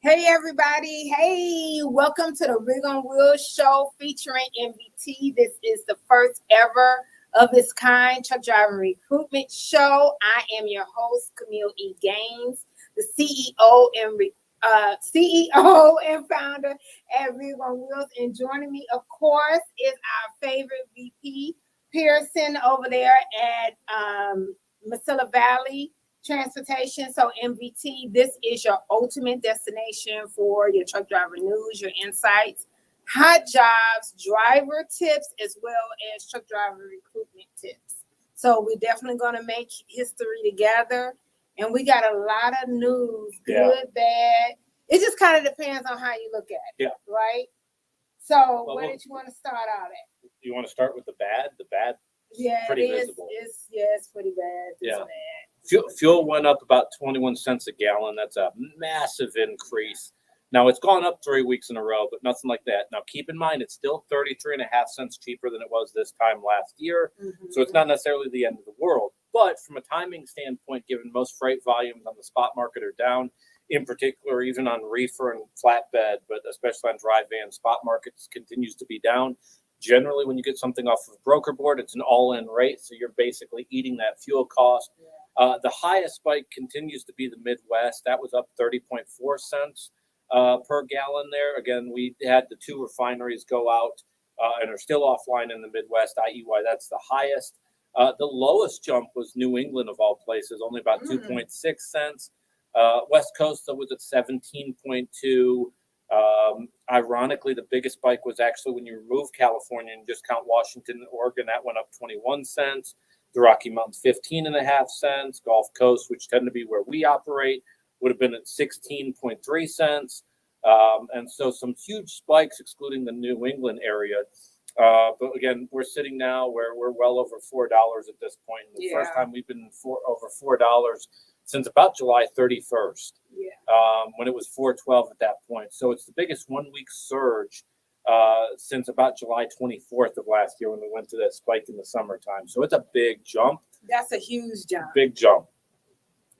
Hey everybody, hey, welcome to the Rig on Wheels show featuring MVT. This is the first ever of its kind truck driving recruitment show. I am your host, Kameel Gaines, the CEO and founder at Rig on Wheels. And joining me, of course, is our favorite VP, Pierson, over there at Mesilla Valley Transportation. So MVT, this is your ultimate destination for your truck driver news, your insights, hot jobs, driver tips, as well as truck driver recruitment tips. So we're definitely going to make history together. And we got a lot of news, good, bad. It just kind of depends on how you look at it, right? So where did you want to start out at? You want to start with the bad? The bad is pretty visible. It's pretty bad. It's bad. Fuel went up about 21 cents a gallon. That's a massive increase. Now, it's gone up 3 weeks in a row, but nothing like that. Now, keep in mind, it's still 33.5 cents cheaper than it was this time last year. Mm-hmm. So it's not necessarily the end of the world. But from a timing standpoint, given most freight volumes on the spot market are down, in particular, even on reefer and flatbed, but especially on dry van, spot markets continues to be down. Generally, when you get something off of broker board, it's an all-in rate. So you're basically eating that fuel cost. The highest spike continues to be the Midwest. That was up 30.4 cents per gallon there. Again, we had the two refineries go out and are still offline in the Midwest, i.e. why that's the highest. The lowest jump was New England, of all places, only about 2.6 cents. West Coast was at 17.2. Ironically, the biggest spike was actually when you remove California and just count Washington and Oregon. That went up 21 cents. The Rocky Mountains, 15.5 cents. Gulf Coast, which tend to be where we operate, would have been at 16.3 cents. And so some huge spikes, excluding the New England area. But again, we're sitting now where we're well over $4 at this point. The first time we've been over $4 since about July 31st, when it was $4.12 at that point. So it's the biggest 1 week surge since about July 24th of last year when we went to that spike in the summertime. So it's a big jump. That's a huge jump. Big jump.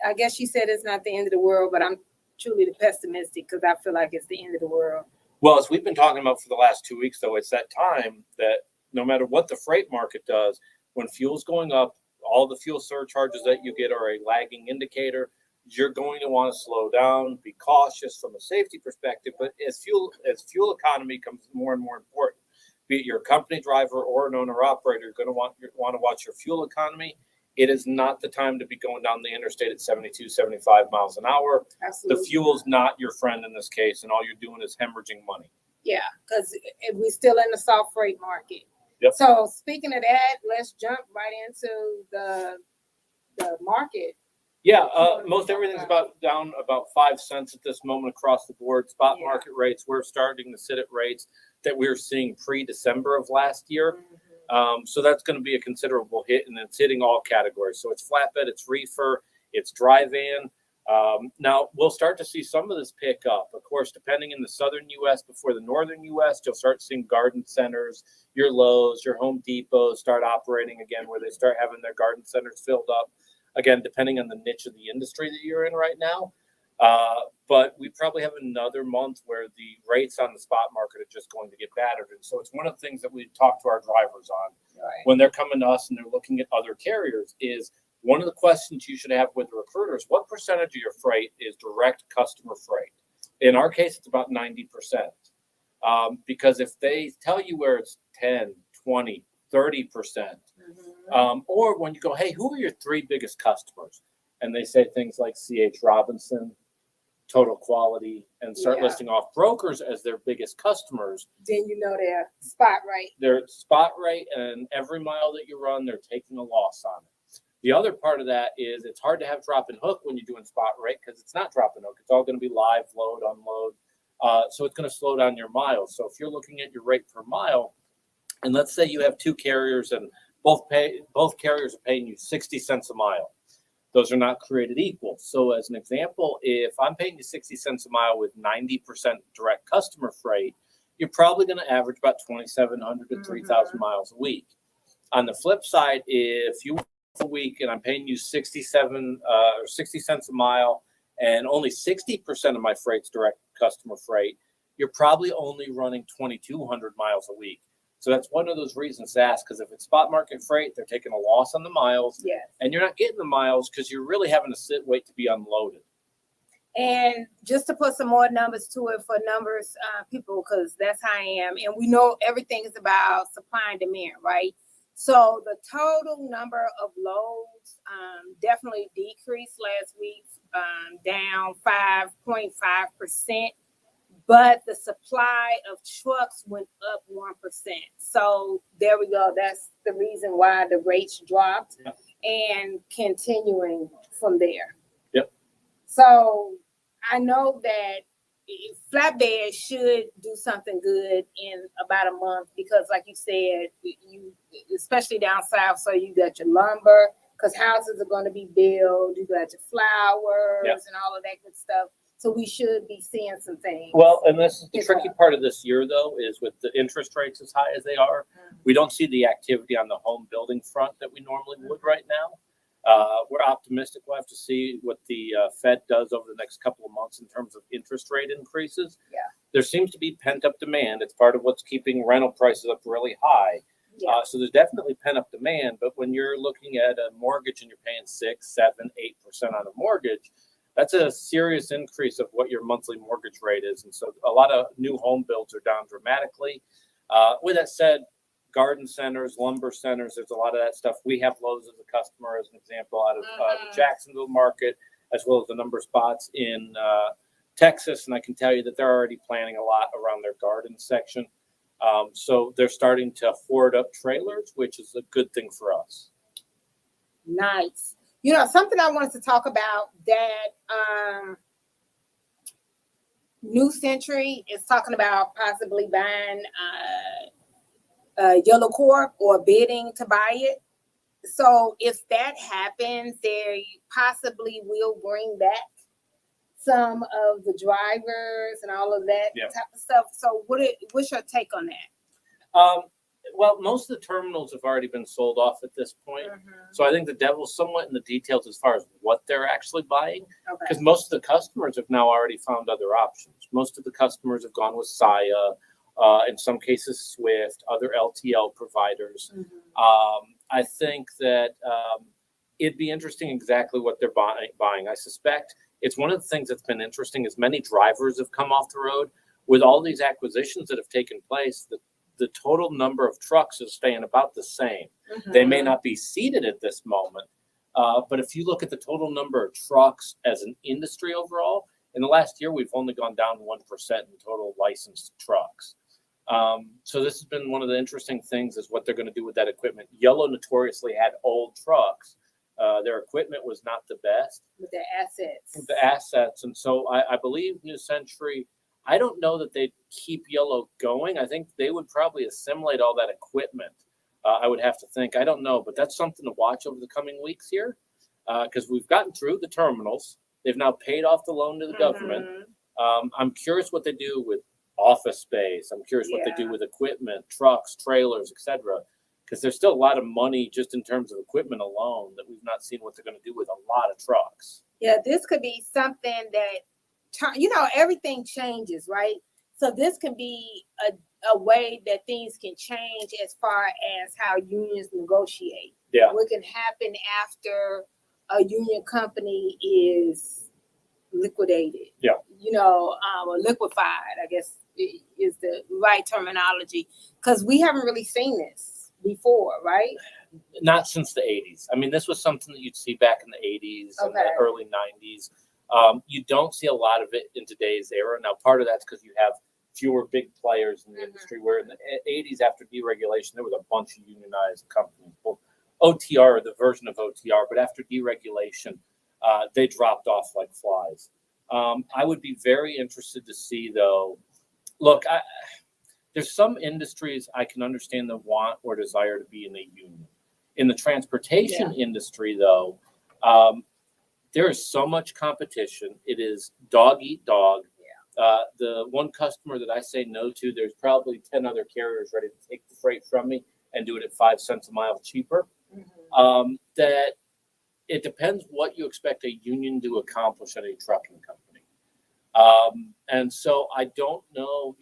I guess you said it's not the end of the world, but I'm truly the pessimistic because I feel like it's the end of the world. Well, as we've been talking about for the last 2 weeks, though, it's that time that no matter what the freight market does, when fuel's going up, all the fuel surcharges that you get are a lagging indicator. You're going to want to slow down, be cautious from a safety perspective. But as fuel economy becomes more and more important, be it your company driver or an owner operator, you're going to want to watch your fuel economy. It is not the time to be going down the interstate at 72, 75 miles an hour. Absolutely. The fuel's not your friend in this case, and all you're doing is hemorrhaging money. Yeah, because we're still in the soft freight market. Yep. So speaking of that, let's jump right into the market. Yeah, most everything's down about 5 cents at this moment across the board. Spot market rates, we're starting to sit at rates that we were seeing pre-December of last year. So that's going to be a considerable hit, and it's hitting all categories. So it's flatbed, it's reefer, it's dry van. Now, we'll start to see some of this pick up. Of course, depending in the southern U.S. before the northern U.S., you'll start seeing garden centers, your Lowe's, your Home Depots start operating again, where they start having their garden centers filled up. Again, depending on the niche of the industry that you're in right now. But we probably have another month where the rates on the spot market are just going to get battered. And so it's one of the things that we talk to our drivers on when they're coming to us and they're looking at other carriers is one of the questions you should have with the recruiters, what percentage of your freight is direct customer freight? In our case, it's about 90%. Because if they tell you where it's 10, 20, 30%, or when you go, hey, who are your three biggest customers? And they say things like C.H. Robinson, Total Quality, and start listing off brokers as their biggest customers. Then you know they're spot rate. They're spot rate, and every mile that you run, they're taking a loss on it. The other part of that is it's hard to have drop and hook when you're doing spot rate because it's not drop and hook. It's all going to be live, load, unload. So it's going to slow down your miles. So if you're looking at your rate per mile, and let's say you have two carriers and both carriers are paying you 60 cents a mile. Those are not created equal. So as an example, if I'm paying you 60 cents a mile with 90% direct customer freight, you're probably going to average about 2,700 to 3,000 miles a week. On the flip side, if you work a week and I'm paying you 60 cents a mile and only 60% of my freight's direct customer freight, you're probably only running 2,200 miles a week. So that's one of those reasons to ask, because if it's spot market freight, they're taking a loss on the miles, and you're not getting the miles because you're really having to wait to be unloaded. And just to put some more numbers to it for numbers, people, because that's how I am. And we know everything is about supply and demand, right? So the total number of loads definitely decreased last week, down 5.5%. But the supply of trucks went up 1%. So there we go. That's the reason why the rates dropped and continuing from there. Yep. So I know that flatbed should do something good in about a month because, like you said, you especially down south, so you got your lumber because houses are going to be built. You got your flowers and all of that good stuff. So we should be seeing some things. Well, and this is the tricky part of this year, though, is with the interest rates as high as they are, we don't see the activity on the home building front that we normally would right now. We're optimistic. We'll have to see what the Fed does over the next couple of months in terms of interest rate increases. Yeah. There seems to be pent-up demand. It's part of what's keeping rental prices up really high. Yeah. So there's definitely pent-up demand. But when you're looking at a mortgage and you're paying 6, 7, 8% on a mortgage, that's a serious increase of what your monthly mortgage rate is. And so a lot of new home builds are down dramatically. With that said, garden centers, lumber centers, there's a lot of that stuff. We have Lowe's as a customer, as an example, out of the Jacksonville market, as well as a number of spots in Texas. And I can tell you that they're already planning a lot around their garden section. So they're starting to hoard up trailers, which is a good thing for us. Nice. You know, something I wanted to talk about that New Century is talking about possibly buying Yellow Corp or bidding to buy it. So if that happens, they possibly will bring back some of the drivers and all of that type of stuff. So what's your take on that? Well, most of the terminals have already been sold off at this point. So I think the devil's somewhat in the details as far as what they're actually buying. Because most of the customers have now already found other options. Most of the customers have gone with Saia, in some cases Swift, other LTL providers. I think that it'd be interesting exactly what they're buying. I suspect it's one of the things that's been interesting is many drivers have come off the road. With all these acquisitions that have taken place, the total number of trucks is staying about the same. They may not be seated at this moment, but if you look at the total number of trucks as an industry overall, in the last year, we've only gone down 1% in total licensed trucks. So this has been one of the interesting things is what they're going to do with that equipment. Yellow notoriously had old trucks. Their equipment was not the best. With their assets. The assets. And so I believe New Century, I don't know that they'd keep Yellow going. I think they would probably assimilate all that equipment. I would have to think. I don't know, but that's something to watch over the coming weeks here because we've gotten through the terminals. They've now paid off the loan to the government. I'm curious what they do with office space. I'm curious what they do with equipment, trucks, trailers, etc. Because there's still a lot of money just in terms of equipment alone that we've not seen what they're going to do with a lot of trucks. Yeah, this could be something that, you know, everything changes, right? So this can be a way that things can change as far as how unions negotiate. Yeah. What can happen after a union company is liquidated. Yeah. You know, or liquefied, I guess is the right terminology. Because we haven't really seen this before, right? Not since the 80s. I mean, this was something that you'd see back in the 80s and the early 90s. You don't see a lot of it in today's era. Now, part of that's because you have fewer big players in the industry, where in the 80s, after deregulation, there was a bunch of unionized companies, both OTR, the version of OTR, but after deregulation, they dropped off like flies. I would be very interested to see, though. Look, there's some industries I can understand the want or desire to be in a union. In the transportation industry, though, there is so much competition. It is dog eat dog. The one customer that I say no to, there's probably 10 other carriers ready to take the freight from me and do it at 5 cents a mile cheaper. That it depends what you expect a union to accomplish at a trucking company. And so I don't know,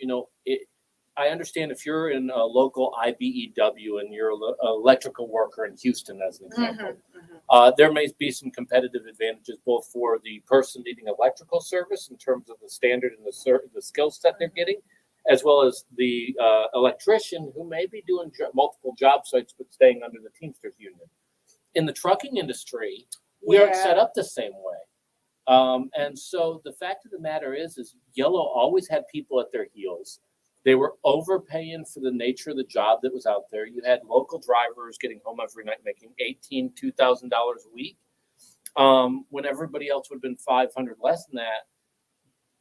I understand if you're in a local IBEW and you're an electrical worker in Houston, as an example, there may be some competitive advantages both for the person needing electrical service in terms of the standard and the skill set they're getting, as well as the electrician who may be doing multiple job sites but staying under the Teamsters union. In the trucking industry, we aren't set up the same way. And so the fact of the matter is Yellow always had people at their heels. They were overpaying for the nature of the job that was out there. You had local drivers getting home every night making $18,000, $2,000 a week, when everybody else would have been $500 less than that.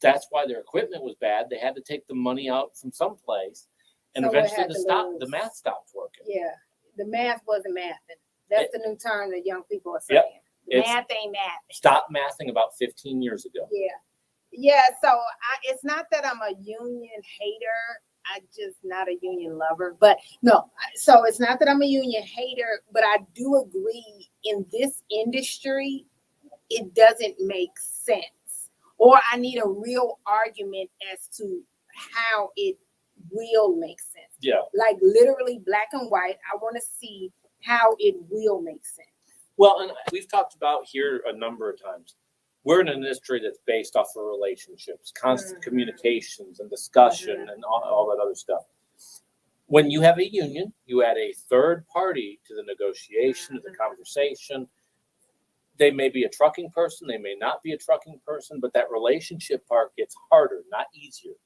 That's why their equipment was bad. They had to take the money out from someplace, and So eventually the math stopped working. Yeah, the math wasn't mathing. That's the new term that young people are saying. The math ain't mathing. Stop mathing about 15 years ago. Yeah, so it's not that I'm a union hater. I'm just not a union lover. But no, so it's not that I'm a union hater, but I do agree in this industry, it doesn't make sense. Or I need a real argument as to how it will make sense. Yeah. Like literally black and white. I want to see how it will make sense. Well, and we've talked about here a number of times. We're in an industry that's based off of relationships, constant communications and discussion and all that other stuff. When you have a union, you add a third party to the negotiation, to the conversation. They may be a trucking person, they may not be a trucking person, but that relationship part gets harder, not easier.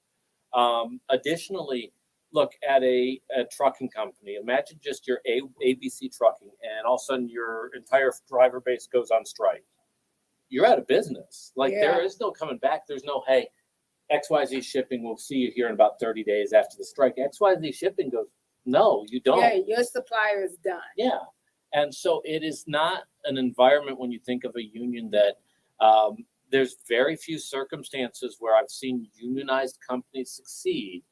Additionally, look at a trucking company. Imagine just your ABC trucking, and all of a sudden your entire driver base goes on strike. You're out of business. There is no coming back. There's no, hey, XYZ Shipping, we'll see you here in about 30 days after the strike. XYZ Shipping goes, no, you don't. Yeah, your supplier is done. Yeah. And so it is not an environment when you think of a union that there's very few circumstances where I've seen unionized companies succeed.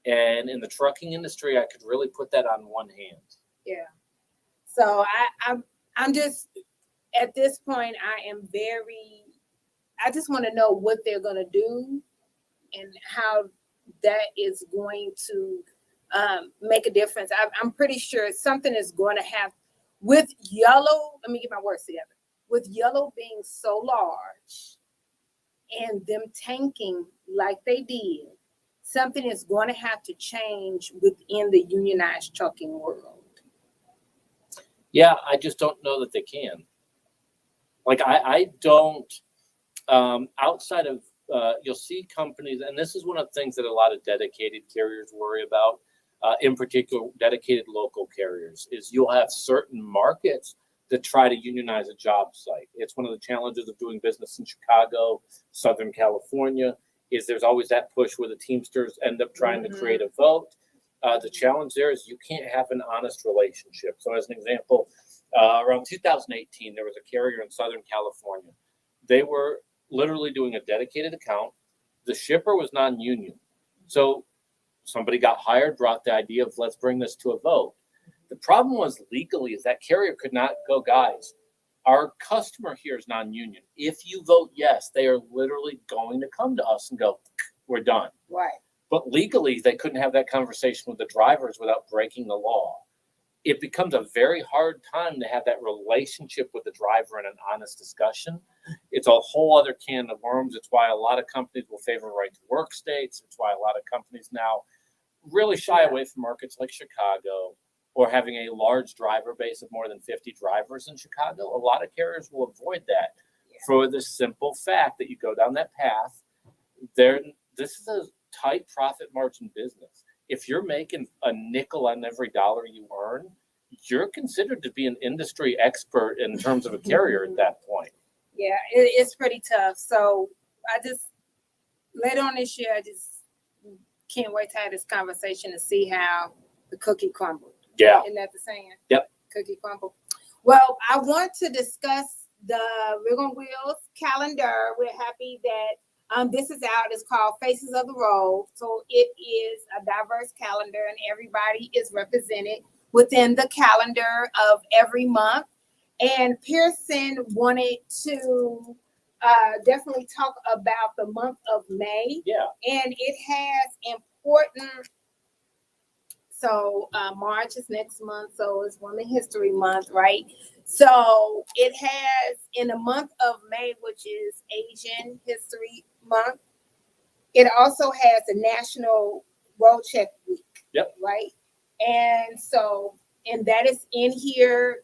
And in the trucking industry, I could really put that on one hand. Yeah. So I'm just, at this point, I just want to know what they're going to do and how that is going to make a difference. I'm pretty sure something is going to have, with Yellow, let me get my words together, with Yellow being so large and them tanking like they did, something is going to have to change within the unionized trucking world. Yeah, I just don't know that they can. I don't, outside of, you'll see companies, and this is one of the things that a lot of dedicated carriers worry about, in particular, dedicated local carriers, is you'll have certain markets that try to unionize a job site. It's one of the challenges of doing business in Chicago, Southern California, is there's always that push where the Teamsters end up trying to create a vote. The challenge there is you can't have an honest relationship. So as an example, around 2018, there was a carrier in Southern California. They were literally doing a dedicated account. The shipper was non-union. So somebody got hired, brought the idea of let's bring this to a vote. The problem was legally is that carrier could not go, guys, our customer here is non-union. If you vote yes, they are literally going to come to us and go, we're done. Right. But legally, they couldn't have that conversation with the drivers without breaking the law. It becomes a very hard time to have that relationship with the driver and an honest discussion. It's a whole other can of worms. It's why a lot of companies will favor right to work states. It's why a lot of companies now really shy away from markets like Chicago or having a large driver base of more than 50 drivers in Chicago. A lot of carriers will avoid that for the simple fact that you go down that path. This is a tight profit margin business. If you're making a nickel on every dollar you earn, you're considered to be an industry expert in terms of a carrier at that point. Yeah, it's pretty tough. So I just, later on this year, I just can't wait to have this conversation to see how the cookie crumbled. Yeah. Isn't that the saying? Yep. Cookie crumble. Well, I want to discuss the Rig on Wheels calendar. We're happy that this is out. It's called Faces of the Road. So it is a diverse calendar, and everybody is represented within the calendar of every month. And Pierson wanted to definitely talk about the month of May. Yeah. And it has important. So March is next month, so it's Women History Month, right? So it has, in the month of May, which is Asian History Month, it also has a National Road Check Week. Yep. Right? And so, and that is in here.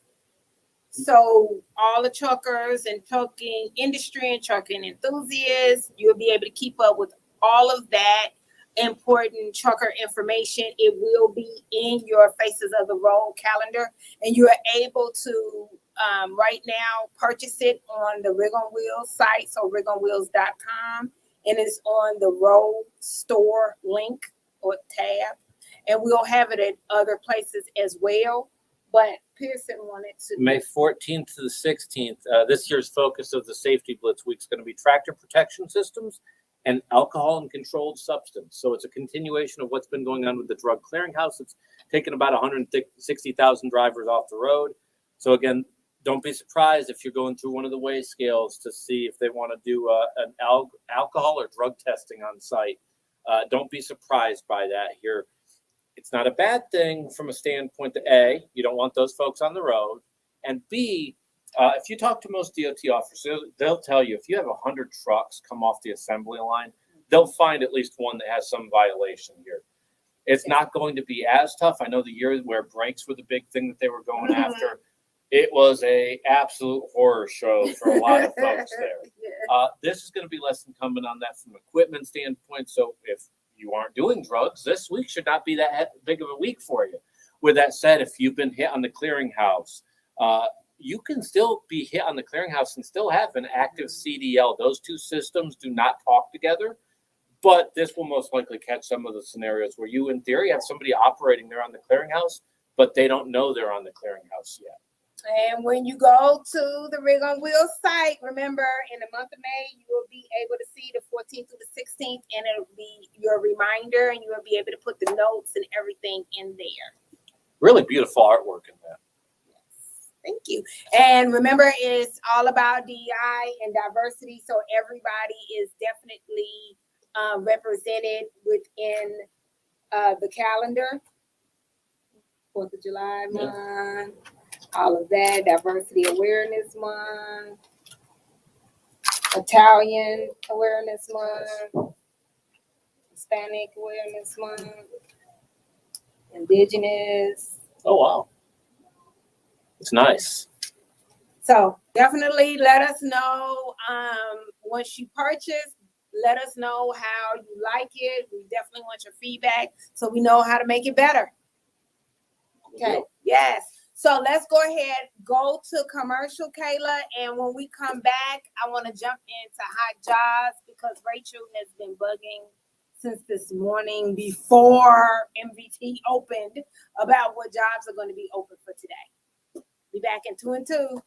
So all the truckers and trucking industry and trucking enthusiasts, you'll be able to keep up with all of that important trucker information. It will be in your Faces of the Road calendar, and you are able to right now purchase it on the Rig on Wheels site, so rigonwheels.com, and it's on the Road Store link or tab, and we'll have it at other places as well. But Pierson wanted to. May 14th to the 16th, this year's focus of the Safety Blitz Week is going to be tractor protection systems and alcohol and controlled substance. So it's a continuation of what's been going on with the drug clearinghouse. It's taken about 160,000 drivers off the road. So again, don't be surprised if you're going through one of the weigh scales to see if they want to do an alcohol or drug testing on site. Don't be surprised by that here. It's not a bad thing from a standpoint that A, you don't want those folks on the road, and B, if you talk to most DOT officers, they'll tell you if you have 100 trucks come off the assembly line, they'll find at least one that has some violation here. It's not going to be as tough. I know the year where brakes were the big thing that they were going after, it was a absolute horror show for a lot of folks there. This is going to be less incumbent on that from an equipment standpoint. So if you aren't doing drugs, this week should not be that big of a week for you. With that said, if you've been hit on the clearinghouse, you can still be hit on the clearinghouse and still have an active CDL. Those two systems do not talk together, but this will most likely catch some of the scenarios where you, in theory, have somebody operating there on the clearinghouse, but they don't know they're on the clearinghouse yet. And when you go to the Rig on Wheels site, remember, in the month of May, you will be able to see the 14th through the 16th, and it'll be your reminder, and you will be able to put the notes and everything in there. Really beautiful artwork in that. Yes, thank you. And remember, it's all about DEI and diversity, so everybody is definitely represented within the calendar. 4th of July month. All of that, Diversity Awareness Month, Italian Awareness Month, Hispanic Awareness Month, Indigenous. Oh, wow. It's nice. So definitely let us know once you purchase, let us know how you like it. We definitely want your feedback so we know how to make it better. Okay, yes. So let's go ahead, go to commercial, Kayla, and when we come back, I want to jump into hot jobs because Rachel has been bugging since this morning before MVT opened about what jobs are going to be open for today. Be back in 2 and 2.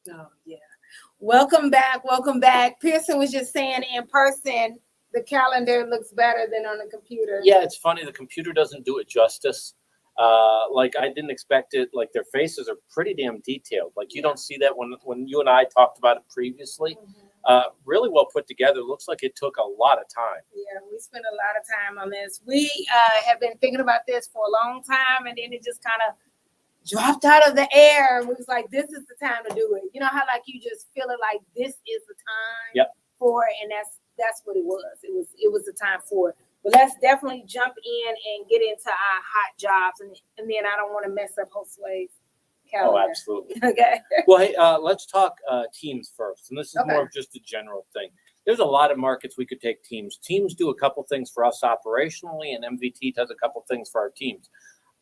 Oh, yeah. Welcome back. Welcome back. Pierson was just saying in person the calendar looks better than on the computer. Yeah, it's funny. The computer doesn't do it justice. Like I didn't expect it. Like their faces are pretty damn detailed. Like you don't see that when you and I talked about it previously. Really well put together. Looks like it took a lot of time. Yeah, we spent a lot of time on this. We have been thinking about this for a long time, and then it just kind of dropped out of the air. And we was like, this is the time to do it. You know how like you just feel it like this is the time for it, and that's what it was. It was the time for it. But let's definitely jump in and get into our hot jobs, and then I don't want to mess up Josue's calendar. Oh, absolutely. Okay. Well, hey, let's talk teams first, and this is more of just a general thing. There's a lot of markets we could take teams. Teams do a couple things for us operationally, and MVT does a couple things for our teams.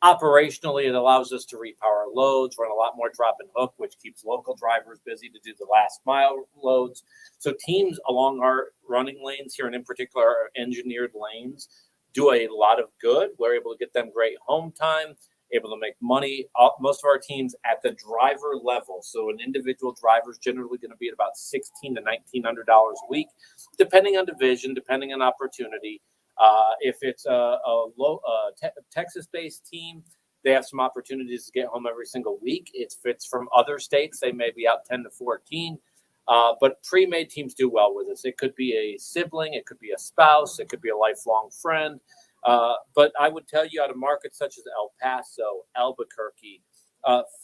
Operationally, it allows us to repower loads, run a lot more drop and hook, which keeps local drivers busy to do the last mile loads. So teams along our running lanes here, and in particular our engineered lanes, do a lot of good. We're able to get them great home time, able to make money. Most of our teams at the driver level. So an individual driver is generally going to be at about $1,600 to $1,900 a week, depending on division, depending on opportunity. If it's a Texas-based team, they have some opportunities to get home every single week. If it's from other states, they may be out 10 to 14. But pre-made teams do well with us. It could be a sibling, it could be a spouse, it could be a lifelong friend. But I would tell you out of markets such as El Paso, Albuquerque,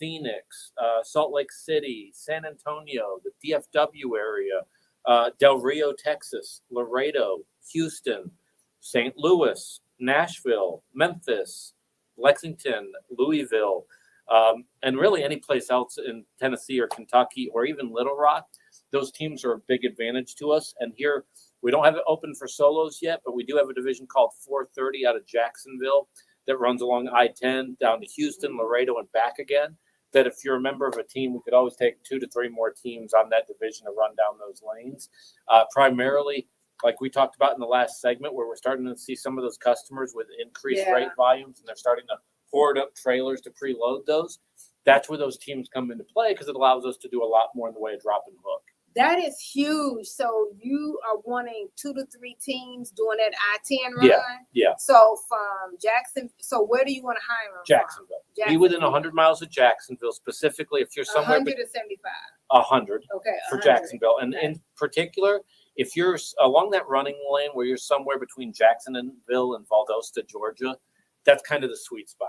Phoenix, Salt Lake City, San Antonio, the DFW area, Del Rio, Texas, Laredo, Houston, St. Louis, Nashville, Memphis, Lexington, Louisville, and really any place else in Tennessee or Kentucky or even Little Rock. Those teams are a big advantage to us. And here we don't have it open for solos yet, but we do have a division called 430 out of Jacksonville that runs along I-10 down to Houston, Laredo, and back again. That if you're a member of a team, we could always take 2 to 3 more teams on that division to run down those lanes. Primarily, like we talked about in the last segment, where we're starting to see some of those customers with increased rate volumes, and they're starting to hoard up trailers to preload those. That's where those teams come into play because it allows us to do a lot more in the way of drop and hook. That is huge. So you are wanting 2 to 3 teams doing that I-10 run? Yeah. So from Jackson, so where do you want to hire them Jacksonville. Be within 100 miles of Jacksonville, specifically if you're somewhere 100 to 75. 100 Okay. For 100. Jacksonville. And in particular, if you're along that running lane where you're somewhere between Jacksonville and Valdosta, Georgia, that's kind of the sweet spot.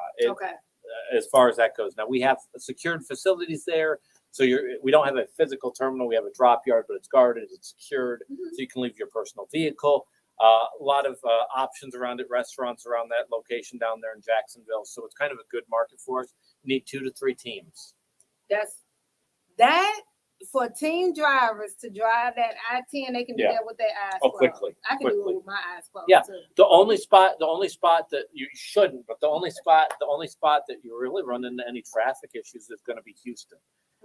As far as that goes. Now, we have secured facilities there. So we don't have a physical terminal. We have a drop yard, but it's guarded, it's secured, so you can leave your personal vehicle. A lot of options around it, restaurants around that location down there in Jacksonville. So it's kind of a good market for us. We need 2 to 3 teams. That for team drivers to drive that I-10, they can do that with their eyes closed. Quickly. I can do it with my eyes closed. Yeah. Too. The only spot that you shouldn't, but the only spot that you really run into any traffic issues is going to be Houston.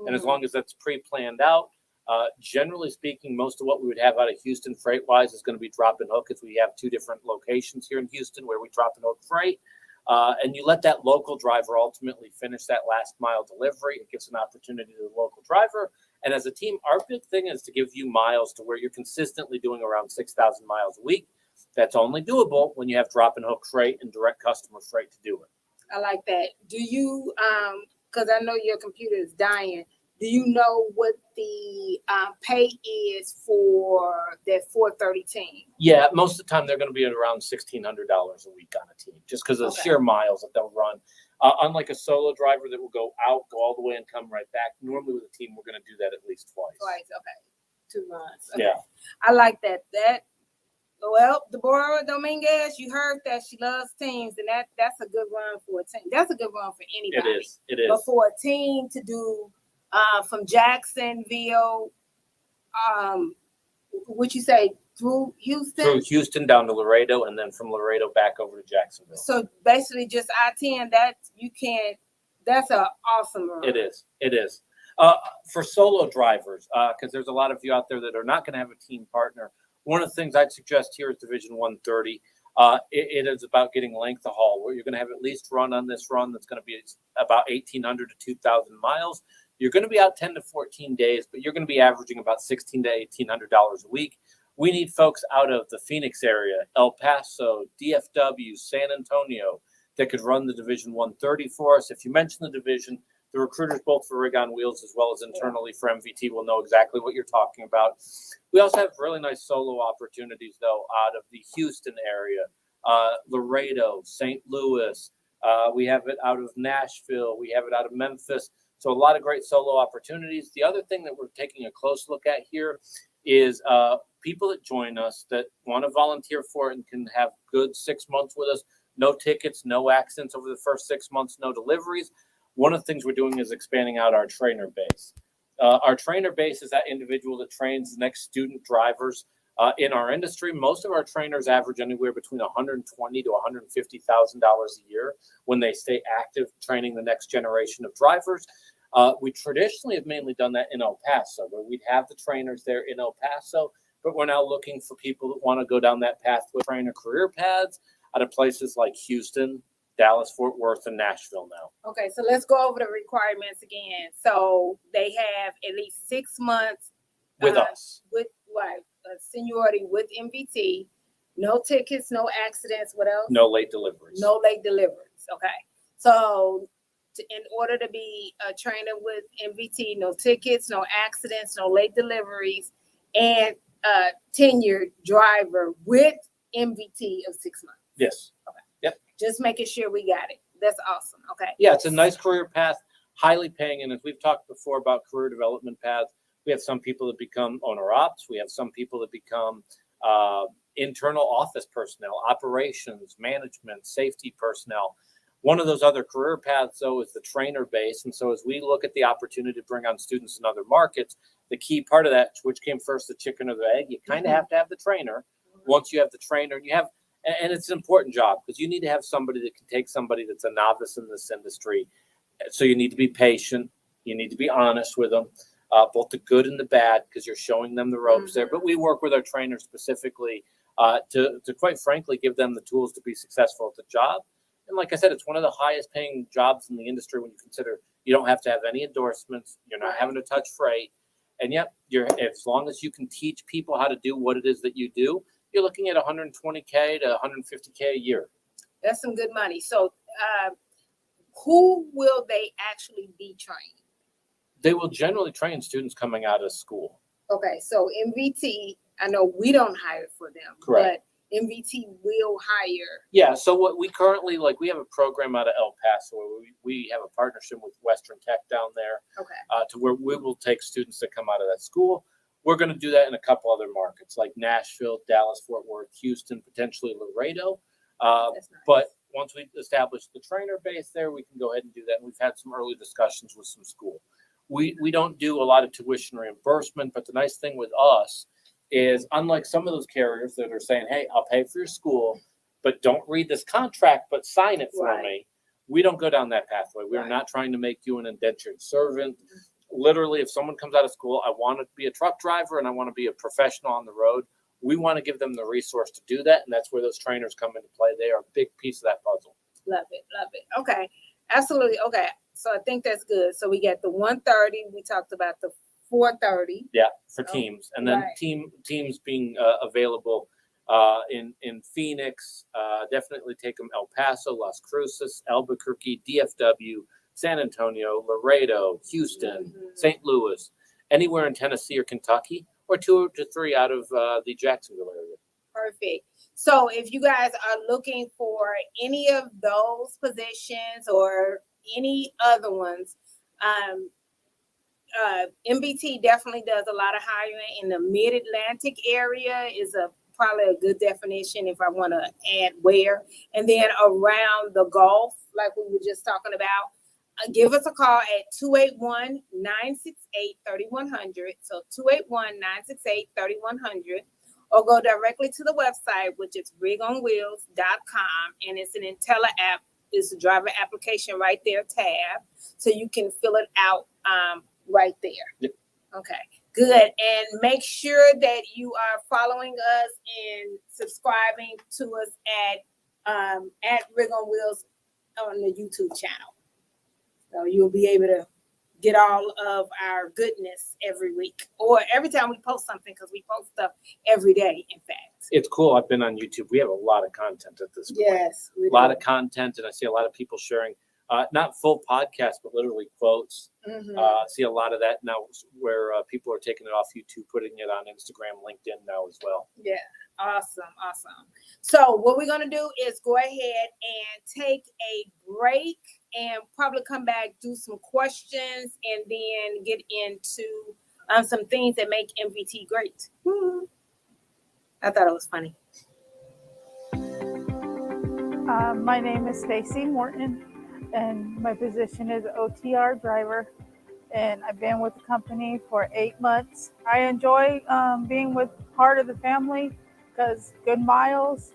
And as long as that's pre-planned out, generally speaking, most of what we would have out of Houston freight-wise is going to be drop and hook, because we have 2 different locations here in Houston where we drop and hook freight. And you let that local driver ultimately finish that last mile delivery. It gives an opportunity to the local driver. And as a team, our big thing is to give you miles to where you're consistently doing around 6,000 miles a week. That's only doable when you have drop and hook freight and direct customer freight to do it. I like that. Do you, because I know your computer is dying, do you know what the pay is for that 430 team? Yeah, most of the time they're going to be at around $1,600 a week on a team, just because of the sheer miles that they'll run. Unlike a solo driver that will go out, go all the way, and come right back. Normally with a team, we're going to do that at least twice. Okay. 2 runs. Okay. Yeah. I like that. Well, Deborah Dominguez, you heard that she loves teams, and that's a good run for a team. That's a good run for anybody. It is. But for a team to do from Jacksonville, what you say, through Houston? Through Houston down to Laredo, and then from Laredo back over to Jacksonville. So basically just I-10, that's an awesome run. It is. For solo drivers, because there's a lot of you out there that are not going to have a team partner, one of the things I'd suggest here is Division 130. It is about getting length of haul, where you're going to have at least run on this run that's going to be about 1,800 to 2,000 miles. You're going to be out 10 to 14 days, but you're going to be averaging about $1,600 to $1,800 a week. We need folks out of the Phoenix area, El Paso, DFW, San Antonio, that could run the Division 130 for us. If you mention the division, the recruiters both for Rig on Wheels as well as internally for MVT will know exactly what you're talking about. We also have really nice solo opportunities, though, out of the Houston area, Laredo, St. Louis. We have it out of Nashville. We have it out of Memphis. So a lot of great solo opportunities. The other thing that we're taking a close look at here is people that join us that want to volunteer for it and can have good 6 months with us. No tickets, no accidents over the first 6 months, no deliveries. One of the things we're doing is expanding out our trainer base. Our trainer base is that individual that trains the next student drivers in our industry. Most of our trainers average anywhere between $120,000 to $150,000 a year when they stay active training the next generation of drivers. We traditionally have mainly done that in El Paso, where we'd have the trainers there in El Paso, but we're now looking for people that want to go down that path with trainer career paths out of places like Houston, Dallas, Fort Worth, and Nashville now. Okay, so let's go over the requirements again. So they have at least 6 months With us. With seniority with MVT, no tickets, no accidents. What else? No late deliveries. No late deliveries. Okay, so in order to be a trainer with MVT, no tickets, no accidents, no late deliveries, and a tenured driver with MVT of 6 months. Yes. Okay. Yep. Just making sure we got it. That's awesome. Okay. Yeah, it's a nice career path, highly paying. And as we've talked before about career development paths, we have some people that become owner ops. We have some people that become internal office personnel, operations, management, safety personnel. One of those other career paths, though, is the trainer base. And so as we look at the opportunity to bring on students in other markets, the key part of that, which came first, the chicken or the egg, you kind of have to have the trainer. Once you have the trainer, and it's an important job because you need to have somebody that can take somebody that's a novice in this industry. So you need to be patient. You need to be honest with them, both the good and the bad, because you're showing them the ropes there. But we work with our trainers specifically to quite frankly, give them the tools to be successful at the job. And like I said, it's one of the highest paying jobs in the industry when you consider you don't have to have any endorsements. You're not having to touch freight. And yet, as long as you can teach people how to do what it is that you do, you're looking at $120K to $150K a year. That's some good money. So who will they actually be trained? They will generally train students coming out of school. Okay, so MVT, I know we don't hire for them. Correct. But MVT will hire. Yeah, so what we currently, we have a program out of El Paso where we have a partnership with Western Tech down there. Okay. To where we will take students that come out of that school. We're going to do that in a couple other markets like Nashville, Dallas, Fort Worth, Houston, potentially Laredo. That's nice. But once we establish the trainer base there, we can go ahead and do that. And we've had some early discussions with some school. We don't do a lot of tuition reimbursement, but the nice thing with us is, unlike some of those carriers that are saying, hey, I'll pay for your school, but don't read this contract, but sign it for me. We don't go down that pathway. We're not trying to make you an indentured servant. Literally, if someone comes out of school, I want to be a truck driver and I want to be a professional on the road. We want to give them the resource to do that. And that's where those trainers come into play. They are a big piece of that puzzle. Love it. Love it. Okay. Absolutely. Okay. So I think that's good. So we got the 130. We talked about the 430. Yeah, for teams. And then teams being available in Phoenix. Definitely take them El Paso, Las Cruces, Albuquerque, DFW, San Antonio, Laredo, Houston, St. Louis, anywhere in Tennessee or Kentucky, or 2 to 3 out of the Jacksonville area. Perfect. So if you guys are looking for any of those positions or any other ones, MVT definitely does a lot of hiring in the Mid-Atlantic area. Is probably a good definition if I want to add where. And then around the Gulf, like we were just talking about, give us a call at 281-968-3100. So 281-968-3100. Or go directly to the website, which is rigonwheels.com. And it's an Intella app. It's a driver application right there tab. So you can fill it out right there. Yep. Okay, good. And make sure that you are following us and subscribing to us at Rig on Wheels on the YouTube channel. So you'll be able to get all of our goodness every week or every time we post something, because we post stuff every day, in fact. It's cool. I've been on YouTube. We have a lot of content at this point. Yes, we A lot of content, and I see a lot of people sharing, not full podcasts, but literally quotes. See a lot of that now where people are taking it off YouTube, putting it on Instagram, LinkedIn now as well. Yeah, awesome. So what we're going to do is go ahead and take a break and probably come back, do some questions, and then get into some things that make MVT great. I thought it was funny. My name is Stacy Morton, and my position is OTR driver, and I've been with the company for 8 months. I enjoy being with part of the family because good miles,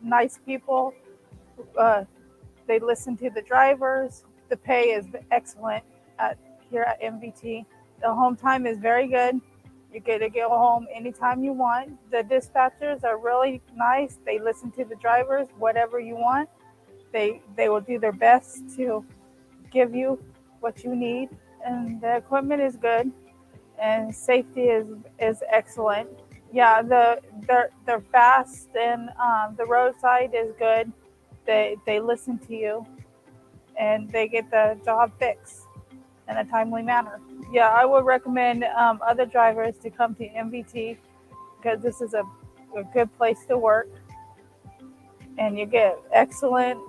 nice people, they listen to the drivers. The pay is excellent here at MVT. The home time is very good. You get to go home anytime you want. The dispatchers are really nice. They listen to the drivers, whatever you want. They will do their best to give you what you need. And the equipment is good, and safety is excellent. Yeah, they're fast, and the roadside is good. They listen to you, and they get the job fixed in a timely manner. Yeah, I would recommend other drivers to come to MVT because this is a good place to work, and you get excellent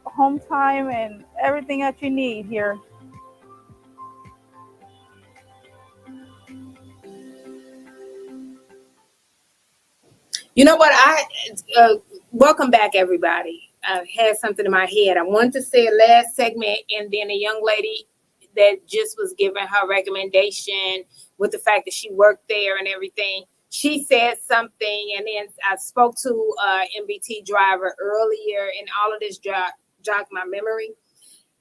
home time and everything that you need here. You know what? Welcome back, everybody. I had something in my head. I wanted to say a last segment, and then a young lady that just was giving her recommendation with the fact that she worked there and everything. She said something, and then I spoke to MVT driver earlier, and all of this jogged my memory.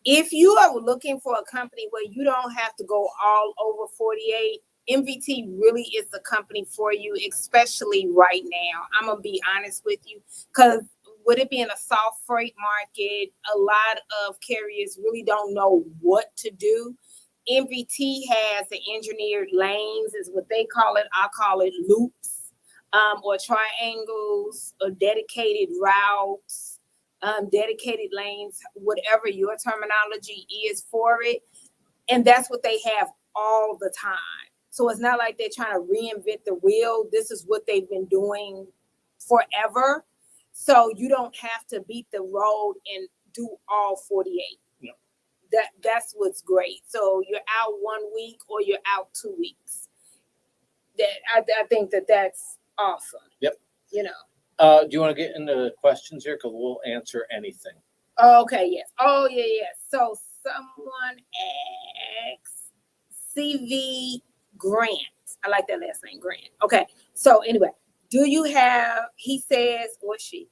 If you are looking for a company where you don't have to go all over 48, MVT really is the company for you, especially right now. I'm going to be honest with you, because with it being a soft freight market, a lot of carriers really don't know what to do. MVT has the engineered lanes, is what they call it. I call it loops, or triangles, or dedicated routes, dedicated lanes, whatever your terminology is for it. And that's what they have all the time. So it's not like they're trying to reinvent the wheel. This is what they've been doing forever. So you don't have to beat the road and do all 48. No. That's what's great. So you're out 1 week or you're out 2 weeks. I think that's awesome. Yep. You know. Do you want to get into the questions here? Because we'll answer anything. Okay, yes. Oh, yeah. So someone asked CV Grant. I like that last name, Grant. Okay. So anyway, he says, or she,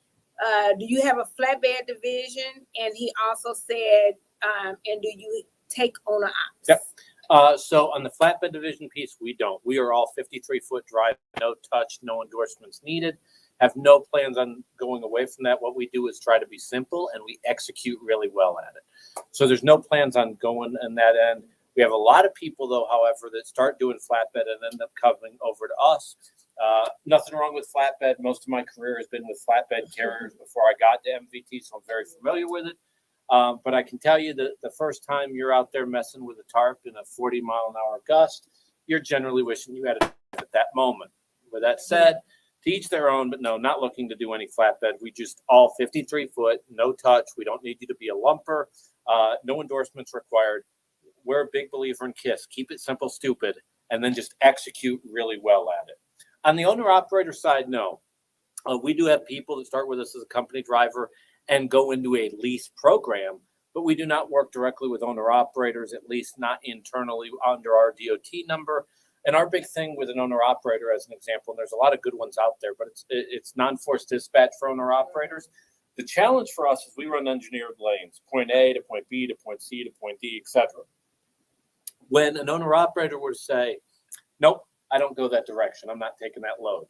do you have a flatbed division? And he also said, and do you take owner ops? Yep. So on the flatbed division piece, we don't. We are all 53-foot drive, no touch, no endorsements needed. Have no plans on going away from that. What we do is try to be simple, and we execute really well at it. So there's no plans on going on that end. We have a lot of people, though, however, that start doing flatbed and end up coming over to us. Nothing wrong with flatbed. Most of my career has been with flatbed carriers before I got to MVT, so I'm very familiar with it. But I can tell you that the first time you're out there messing with a tarp in a 40-mile-an-hour gust, you're generally wishing you had it at that moment. With that said, to each their own, but no, not looking to do any flatbed. We just all 53-foot, no touch. We don't need you to be a lumper. No endorsements required. We're a big believer in KISS. Keep it simple, stupid, and then just execute really well at it. On the owner-operator side, no. We do have people that start with us as a company driver and go into a lease program, but we do not work directly with owner-operators, at least not internally under our DOT number. And our big thing with an owner-operator, as an example, and there's a lot of good ones out there, but it's non-forced dispatch for owner-operators. The challenge for us is we run engineered lanes, point A to point B to point C to point D, etc. When an owner-operator were to say, nope, I don't go that direction, I'm not taking that load,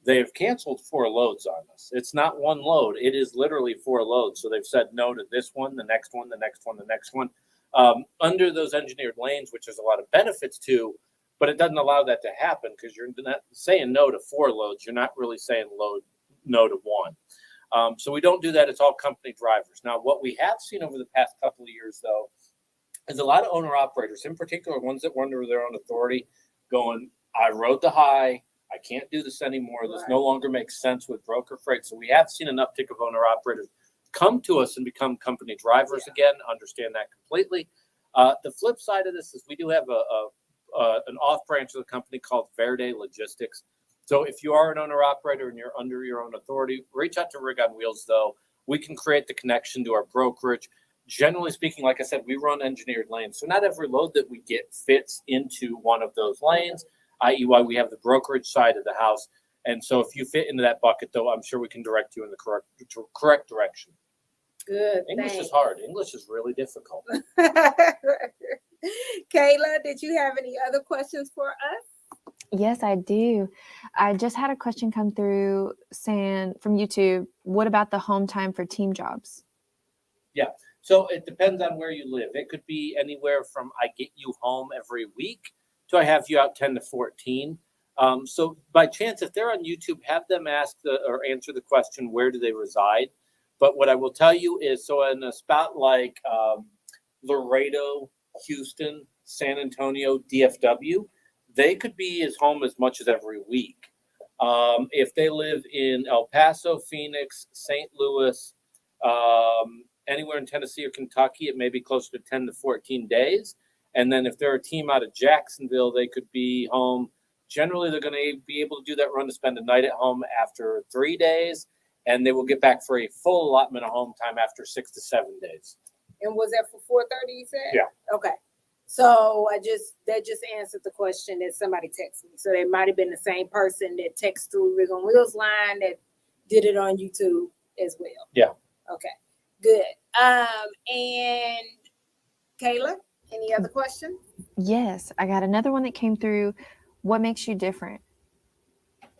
they have canceled 4 loads on us. It's not one load. It is literally 4 loads. So they've said no to this one, the next one, the next one, the next one. under those engineered lanes, which there's a lot of benefits to, but it doesn't allow that to happen because you're not saying no to 4 loads. You're not really saying no to 1. So we don't do that. It's all company drivers. Now, what we have seen over the past couple of years, though, is a lot of owner operators, in particular ones that were under their own authority, going, I rode the high. I can't do this anymore. This no longer makes sense with broker freight. So we have seen an uptick of owner operators come to us and become company drivers again. Understand that completely. The flip side of this is we do have an off branch of the company called Verde Logistics. So if you are an owner operator and you're under your own authority, reach out to Rig on Wheels, though. We can create the connection to our brokerage. Generally speaking, like I said, we run engineered lanes. So not every load that we get fits into one of those lanes, i.e. why we have the brokerage side of the house. And so if you fit into that bucket, though, I'm sure we can direct you in the correct direction. Good. English is hard. English is really difficult. Kayla, did you have any other questions for us? Yes, I do. I just had a question come through saying from YouTube, what about the home time for team jobs? Yeah. So it depends on where you live. It could be anywhere from I get you home every week to I have you out 10 to 14. So by chance, if they're on YouTube, have them ask or answer the question, where do they reside? But what I will tell you is, so in a spot like Laredo, Houston, San Antonio, DFW, they could be as home as much as every week. If they live in El Paso, Phoenix, St. Louis, anywhere in Tennessee or Kentucky, it may be closer to 10 to 14 days. And then if they're a team out of Jacksonville, they could be home. Generally, they're going to be able to do that run to spend a night at home after 3 days, and they will get back for a full allotment of home time after 6 to 7 days. And was that for 4:30, you said? Yeah. Okay. So that just answered the question that somebody texted me. So it might have been the same person that texted through Rig on Wheels line that did it on YouTube as well. Yeah. Okay. Good. And Kayla, any other questions? Yes, I got another one that came through. What makes you different?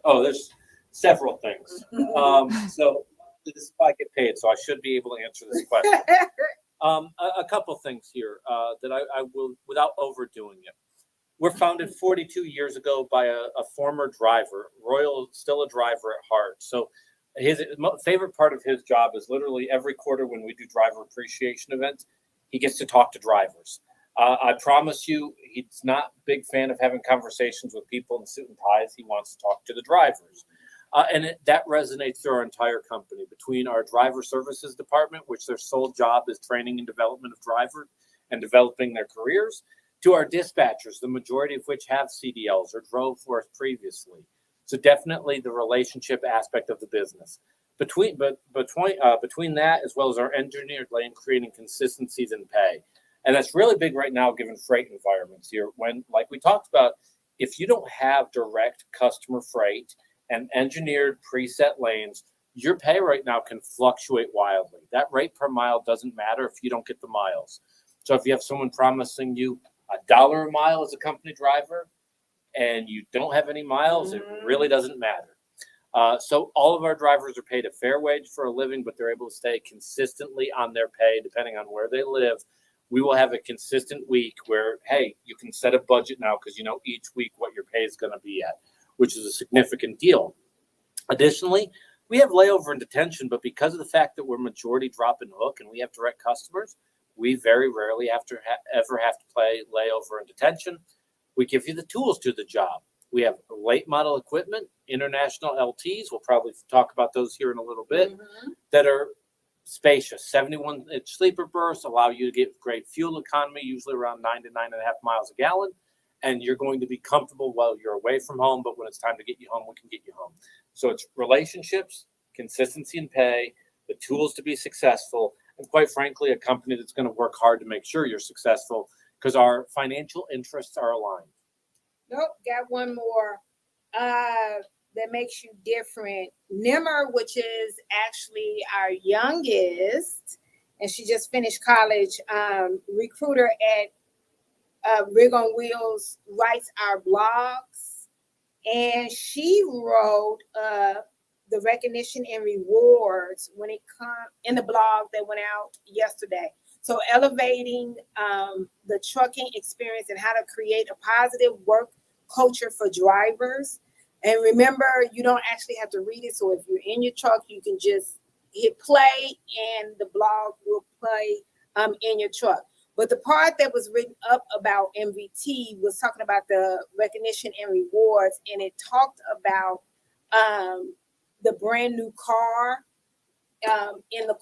Oh, there's several things. So this is how I get paid, so I should be able to answer this question. A couple things here that I will, without overdoing it. We're founded 42 years ago by a former driver. Royal, still a driver at heart. So his favorite part of his job is literally every quarter when we do driver appreciation events, he gets to talk to drivers. I promise you, he's not a big fan of having conversations with people in suit and ties. He wants to talk to the drivers. And that resonates through our entire company, between our driver services department, which their sole job is training and development of drivers and developing their careers, to our dispatchers, the majority of which have CDLs or drove for us previously. So definitely the relationship aspect of the business. Between that, as well as our engineered lane, creating consistencies in pay. And that's really big right now, given freight environments here. When, like we talked about, if you don't have direct customer freight and engineered preset lanes, your pay right now can fluctuate wildly. That rate per mile doesn't matter if you don't get the miles. So if you have someone promising you $1 a mile as a company driver and you don't have any miles, it really doesn't matter. So all of our drivers are paid a fair wage for a living, but they're able to stay consistently on their pay depending on where they live. We will have a consistent week where, hey, you can set a budget now because you know each week what your pay is going to be at, which is a significant deal. Additionally, we have layover and detention, but because of the fact that we're majority drop and hook and we have direct customers, we very rarely ever have to play layover and detention. We give you the tools to the job. We have late model equipment, international LTs. We'll probably talk about those here in a little bit, that are spacious. 71-inch sleeper berths allow you to get great fuel economy, usually around 9 to 9.5 miles a gallon. And you're going to be comfortable while you're away from home, but when it's time to get you home, we can get you home. So it's relationships, consistency in pay, the tools to be successful, and quite frankly, a company that's going to work hard to make sure you're successful because our financial interests are aligned. Nope, got one more that makes you different. Nimmer, which is actually our youngest, and she just finished college, recruiter at Rig on Wheels, writes our blogs, and she wrote the recognition and rewards when it comes in the blog that went out yesterday. So elevating the trucking experience and how to create a positive work culture for drivers. And remember, you don't actually have to read it. So if you're in your truck, you can just hit play and the blog will play in your truck. But the part that was written up about MVT was talking about the recognition and rewards, and it talked about the brand new car in the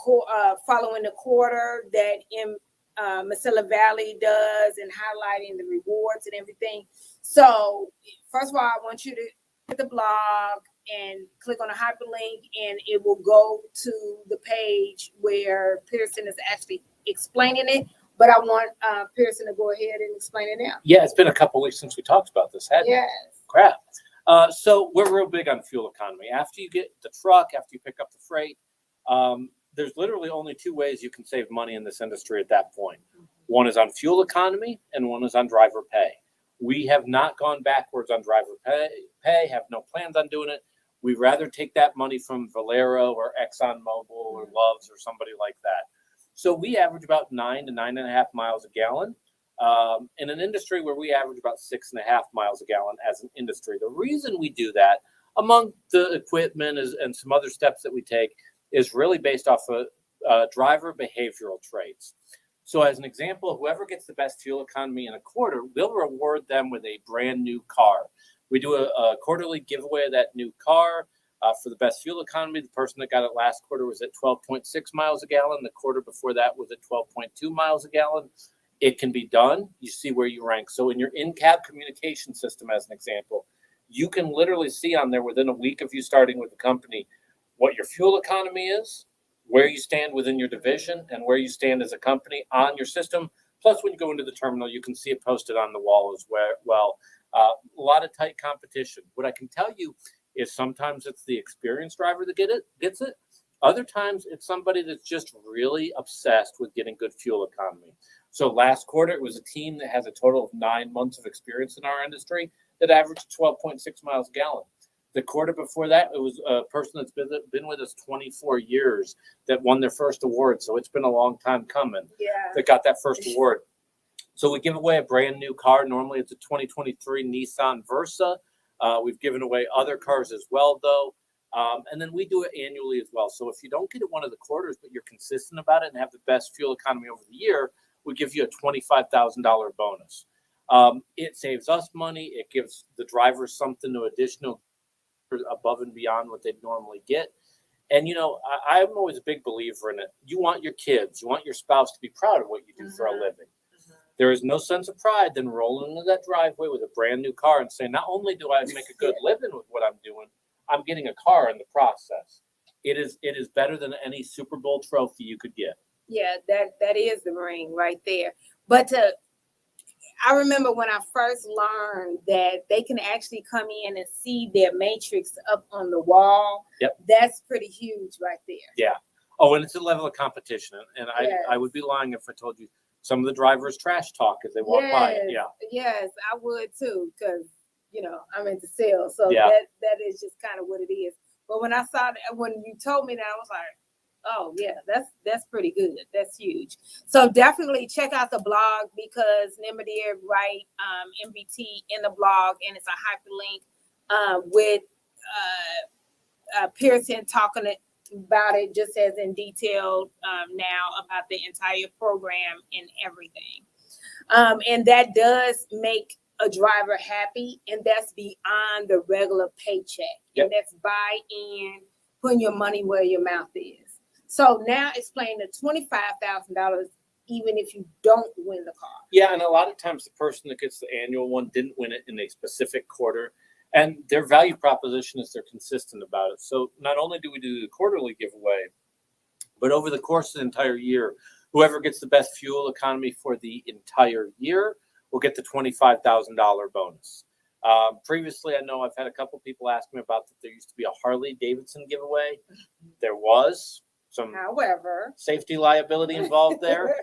following the quarter that in Mesilla Valley does, and highlighting the rewards and everything. So first of all, I want you to hit the blog and click on a hyperlink, and it will go to the page where Pierson is actually explaining it. But I want Pierson to go ahead and explain it now. Yeah, it's been a couple weeks since we talked about this, hadn't it? Yes. Crap. So we're real big on fuel economy. After you get the truck, after you pick up the freight, there's literally only two ways you can save money in this industry at that point. One is on fuel economy, and one is on driver pay. We have not gone backwards on driver pay, have no plans on doing it. We'd rather take that money from Valero or ExxonMobil or Love's or somebody like that. So we average about 9 to 9.5 miles a gallon in an industry where we average about 6.5 miles a gallon as an industry. The reason we do that, among the equipment and some other steps that we take, is really based off of driver behavioral traits. So as an example, whoever gets the best fuel economy in a quarter, we'll reward them with a brand new car. We do a quarterly giveaway of that new car. For the best fuel economy, the person that got it last quarter was at 12.6 miles a gallon. The quarter before that was at 12.2 miles a gallon. It can be done. You see where you rank. So in your in-cab communication system, as an example, you can literally see on there within a week of you starting with the company what your fuel economy is, where you stand within your division, and where you stand as a company on your system. Plus, when you go into the terminal, you can see it posted on the wall as well. A lot of tight competition. What I can tell you is sometimes it's the experienced driver that gets it. Other times it's somebody that's just really obsessed with getting good fuel economy. So last quarter, it was a team that has a total of 9 months of experience in our industry that averaged 12.6 miles a gallon. The quarter before that, it was a person that's been with us 24 years that won their first award. So it's been a long time coming that got that first award. So we give away a brand new car. Normally it's a 2023 Nissan Versa. We've given away other cars as well, though. And then we do it annually as well. So if you don't get it one of the quarters, but you're consistent about it and have the best fuel economy over the year, we give you a $25,000 bonus. It saves us money. It gives the drivers something additional above and beyond what they'd normally get. And, I'm always a big believer in it. You want your kids, you want your spouse to be proud of what you do for a living. There is no sense of pride than rolling into that driveway with a brand new car and saying, not only do I make a good living with what I'm doing, I'm getting a car in the process. It is better than any Super Bowl trophy you could get. Yeah, that is the ring right there. But I remember when I first learned that they can actually come in and see their matrix up on the wall. Yep. That's pretty huge right there. Yeah. Oh, and it's a level of competition. And Yes. I would be lying if I told you some of the drivers trash talk as they walk by it. Yeah. Yes, I would too, because I'm into sales. So Yeah. that is just kind of what it is. But when I saw that, when you told me that, I was like, oh yeah, that's pretty good. That's huge. So definitely check out the blog, because Nimba did write MVT in the blog, and it's a hyperlink with Pierson talking about it just as in detail now about the entire program and everything. And that does make a driver happy, and that's beyond the regular paycheck. Yep. And that's buy-in, putting your money where your mouth is. So now explain the $25,000 even if you don't win the car. Yeah, and a lot of times the person that gets the annual one didn't win it in a specific quarter, and their value proposition is they're consistent about it. So not only do we do the quarterly giveaway, but over the course of the entire year, whoever gets the best fuel economy for the entire year will get the $25,000 bonus. Previously, I know I've had a couple people ask me about that. There used to be a Harley Davidson giveaway. There was some safety liability involved there.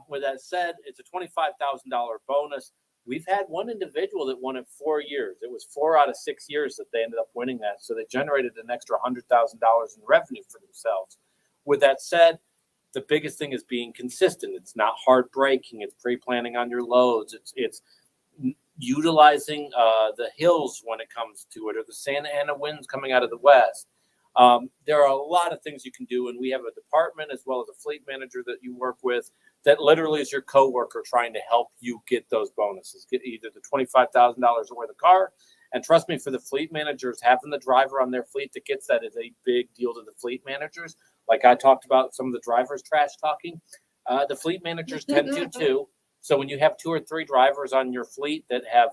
With that said, it's a $25,000 bonus. We've had one individual that won it 4 years. It was 4 out of 6 years that they ended up winning that. So they generated an extra $100,000 in revenue for themselves. With that said, the biggest thing is being consistent. It's not hard braking. It's pre-planning on your loads. It's utilizing the hills when it comes to it, or the Santa Ana winds coming out of the west. There are a lot of things you can do, and we have a department as well as a fleet manager that you work with that literally is your coworker trying to help you get those bonuses, get either the $25,000 or the car. And trust me, for the fleet managers, having the driver on their fleet that gets that is a big deal to the fleet managers. Like I talked about some of the drivers trash talking, the fleet managers tend to too. So when you have 2 or 3 drivers on your fleet that have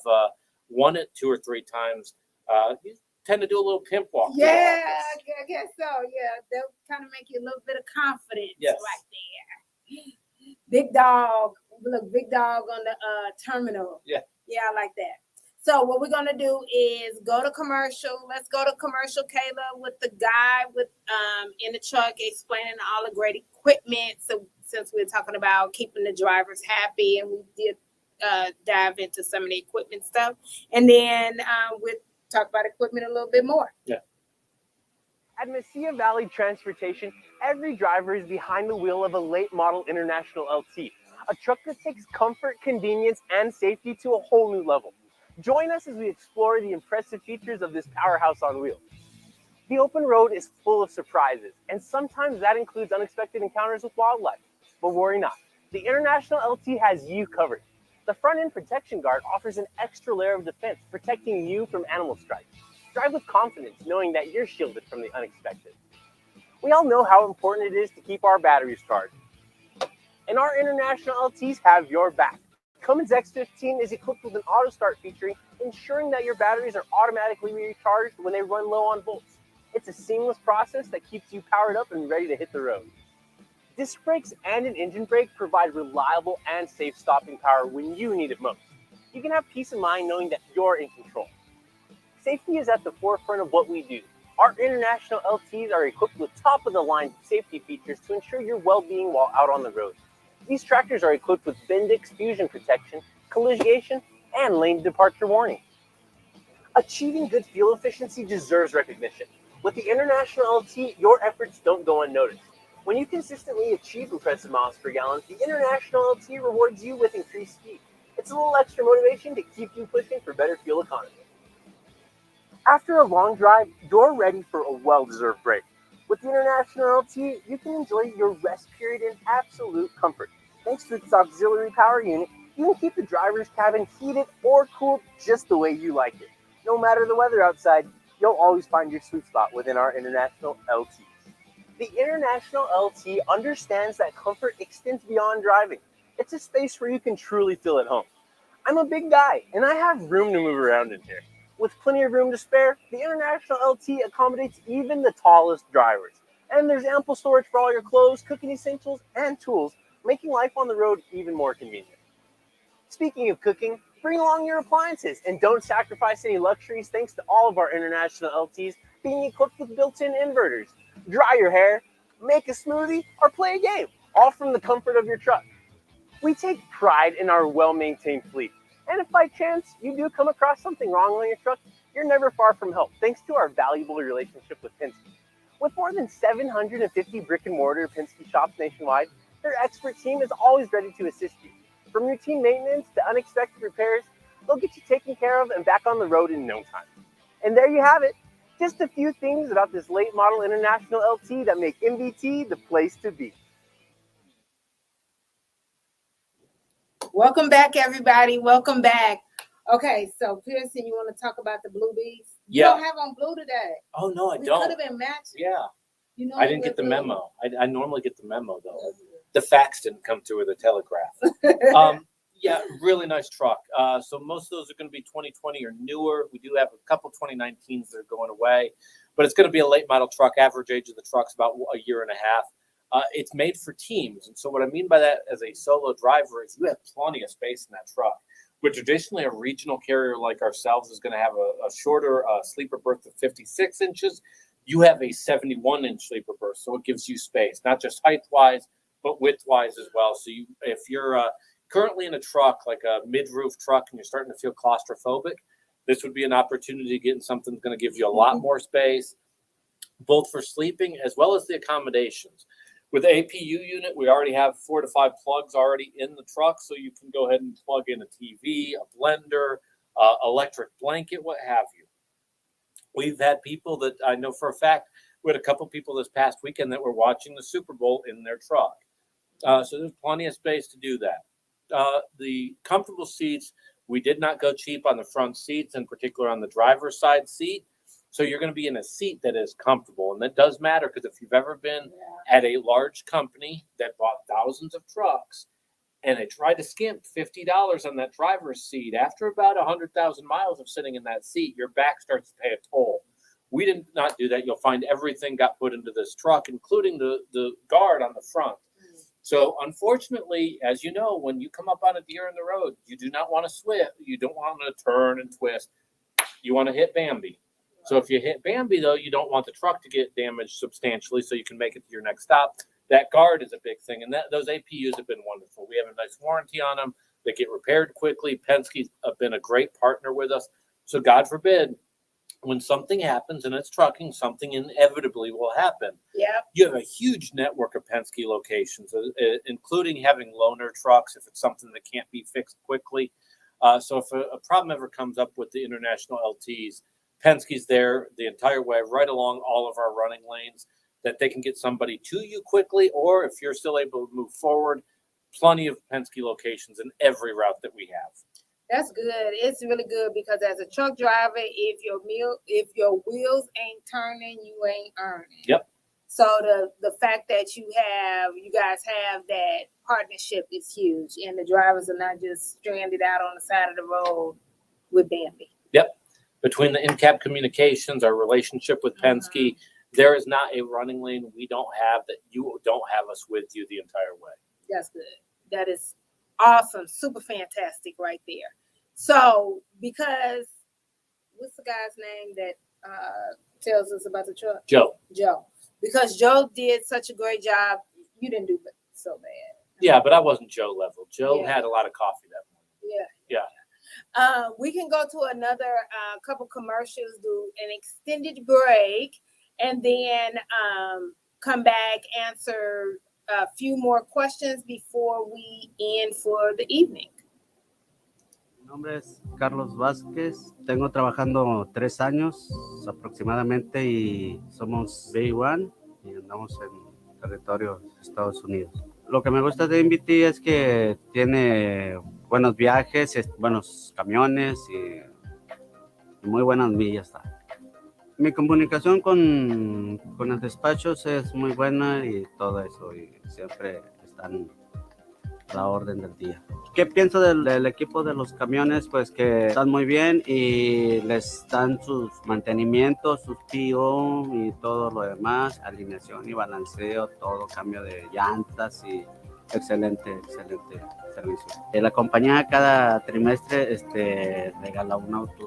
won it 2 or 3 times, you tend to do a little pimp walk. Yeah, I guess so. Yeah, they'll kind of make you a little bit of confidence right there. Big dog, look, big dog on the terminal. Yeah, I like that. So what we're gonna do is go to commercial. Let's go to commercial, Kayla, with the guy with in the truck explaining all the great equipment. So since we're talking about keeping the drivers happy, and we did dive into some of the equipment stuff, and then we'll talk about equipment a little bit more. Yeah. At Mesilla Valley Transportation, every driver is behind the wheel of a late model International LT, a truck that takes comfort, convenience, and safety to a whole new level. Join us as we explore the impressive features of this powerhouse on wheels. The open road is full of surprises, and sometimes that includes unexpected encounters with wildlife. But worry not, the International LT has you covered. The front end protection guard offers an extra layer of defense, protecting you from animal strikes. Drive with confidence, knowing that you're shielded from the unexpected. We all know how important it is to keep our batteries charged, and our International LTs have your back. Cummins X15 is equipped with an auto start feature, ensuring that your batteries are automatically recharged when they run low on volts. It's a seamless process that keeps you powered up and ready to hit the road. Disc brakes and an engine brake provide reliable and safe stopping power when you need it most. You can have peace of mind knowing that you're in control. Safety is at the forefront of what we do. Our International LTs are equipped with top-of-the-line safety features to ensure your well-being while out on the road. These tractors are equipped with Bendix fusion protection, collision, and lane departure warning. Achieving good fuel efficiency deserves recognition. With the International LT, your efforts don't go unnoticed. When you consistently achieve impressive miles per gallon, the International LT rewards you with increased speed. It's a little extra motivation to keep you pushing for better fuel economy. After a long drive, you're ready for a well-deserved break. With the International LT, you can enjoy your rest period in absolute comfort. Thanks to its auxiliary power unit, you can keep the driver's cabin heated or cooled just the way you like it. No matter the weather outside, you'll always find your sweet spot within our International LTs. The International LT understands that comfort extends beyond driving. It's a space where you can truly feel at home. I'm a big guy, and I have room to move around in here. With plenty of room to spare, the International LT accommodates even the tallest drivers. And there's ample storage for all your clothes, cooking essentials, and tools, making life on the road even more convenient. Speaking of cooking, bring along your appliances and don't sacrifice any luxuries thanks to all of our International LTs being equipped with built-in inverters. Dry your hair, make a smoothie, or play a game, all from the comfort of your truck. We take pride in our well-maintained fleet. And if by chance you do come across something wrong on your truck, you're never far from help thanks to our valuable relationship with Penske. With more than 750 brick-and-mortar Penske shops nationwide, their expert team is always ready to assist you. From routine maintenance to unexpected repairs, they'll get you taken care of and back on the road in no time. And there you have it. Just a few things about this late model International LT that make MVT the place to be. Welcome back, everybody. Welcome back. Okay, so Pierson, you want to talk about the blue bees? Yeah. You don't have on blue today. Oh, no, I We don't. could have been matching. Yeah. You know, I didn't get the memo. I normally get the memo, though. The fax didn't come through with the telegraph. Yeah, really nice truck. So most of those are going to be 2020 or newer. We do have a couple 2019s that are going away, but it's going to be a late model truck. Average age of the truck's about a year and a half. It's made for teams. And so what I mean by that as a solo driver is you have plenty of space in that truck. But traditionally, a regional carrier like ourselves is going to have a shorter sleeper berth of 56 inches. You have a 71-inch sleeper berth, so it gives you space, not just height-wise, but width-wise as well. So if you're currently in a truck, like a mid-roof truck, and you're starting to feel claustrophobic, this would be an opportunity to get in something that's going to give you a lot more space, both for sleeping as well as the accommodations. With the APU unit, we already have 4 to 5 plugs already in the truck, so you can go ahead and plug in a TV, a blender, electric blanket, what have you. We've had people that I know for a fact, we had a couple people this past weekend that were watching the Super Bowl in their truck. So there's plenty of space to do that. The comfortable seats, we did not go cheap on the front seats, in particular on the driver's side seat. So you're going to be in a seat that is comfortable. And that does matter, because if you've ever been at a large company that bought thousands of trucks and they tried to skimp $50 on that driver's seat, after about 100,000 miles of sitting in that seat, your back starts to pay a toll. We did not do that. You'll find everything got put into this truck, including the guard on the front. So unfortunately, as you know, when you come up on a deer in the road, you do not want to switch. You don't want to turn and twist. You want to hit Bambi. So if you hit Bambi, though, you don't want the truck to get damaged substantially, so you can make it to your next stop. That guard is a big thing, and those APUs have been wonderful. We have a nice warranty on them. They get repaired quickly. Penske's been a great partner with us. So God forbid, when something happens, and it's trucking, something inevitably will happen. Yeah. You have a huge network of Penske locations, including having loaner trucks if it's something that can't be fixed quickly. So if a problem ever comes up with the international LTs, Penske's there the entire way, right along all of our running lanes, that they can get somebody to you quickly, or if you're still able to move forward, plenty of Penske locations in every route that we have. That's good. It's really good, because as a truck driver, if your wheels ain't turning, you ain't earning. Yep. So the fact that you guys have that partnership is huge, and the drivers are not just stranded out on the side of the road with Bambi. Yep. Between the in-cab communications, our relationship with Penske, there is not a running lane we don't have that you don't have us with you the entire way. That's good. That is awesome. Super fantastic right there. So, because what's the guy's name that tells us about the truck? Joe. Because Joe did such a great job, you didn't do so bad. Yeah, but I wasn't Joe level. Joe had a lot of coffee that morning. Yeah. We can go to another couple commercials, do an extended break, and then come back, answer a few more questions before we end for the evening. Mi nombre es Carlos Vázquez. Tengo trabajando 3 años aproximadamente y somos B1 y andamos en territorio de Estados Unidos. Lo que me gusta de MVT es que tiene buenos viajes, buenos camiones y muy buenas millas. Mi comunicación con los despachos es muy buena y todo eso, y siempre están a la orden del día. ¿Qué pienso del equipo de los camiones? Pues que están muy bien y les dan sus mantenimientos, sus PO y todo lo demás, alineación y balanceo, todo, cambio de llantas y excelente servicio. La compañía cada trimestre regala un auto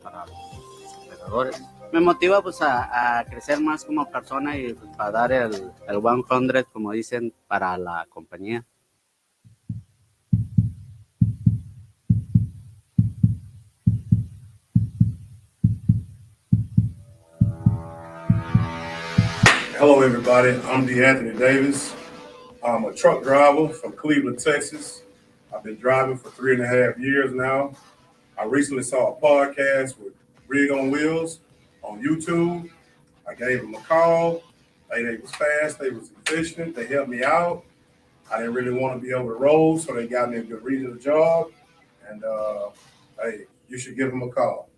para los operadores. Me motiva pues a crecer más como persona y pues, para dar el 100, como dicen, para la compañía. Hello, everybody. I'm DeAnthony Davis. I'm a truck driver from Cleveland, Texas. I've been driving for 3.5 years now. I recently saw a podcast with Rig on Wheels on YouTube. I gave them a call. They was fast. They was efficient. They helped me out. I didn't really want to be over the road, so they got me a good regional job. And, hey, you should give them a call.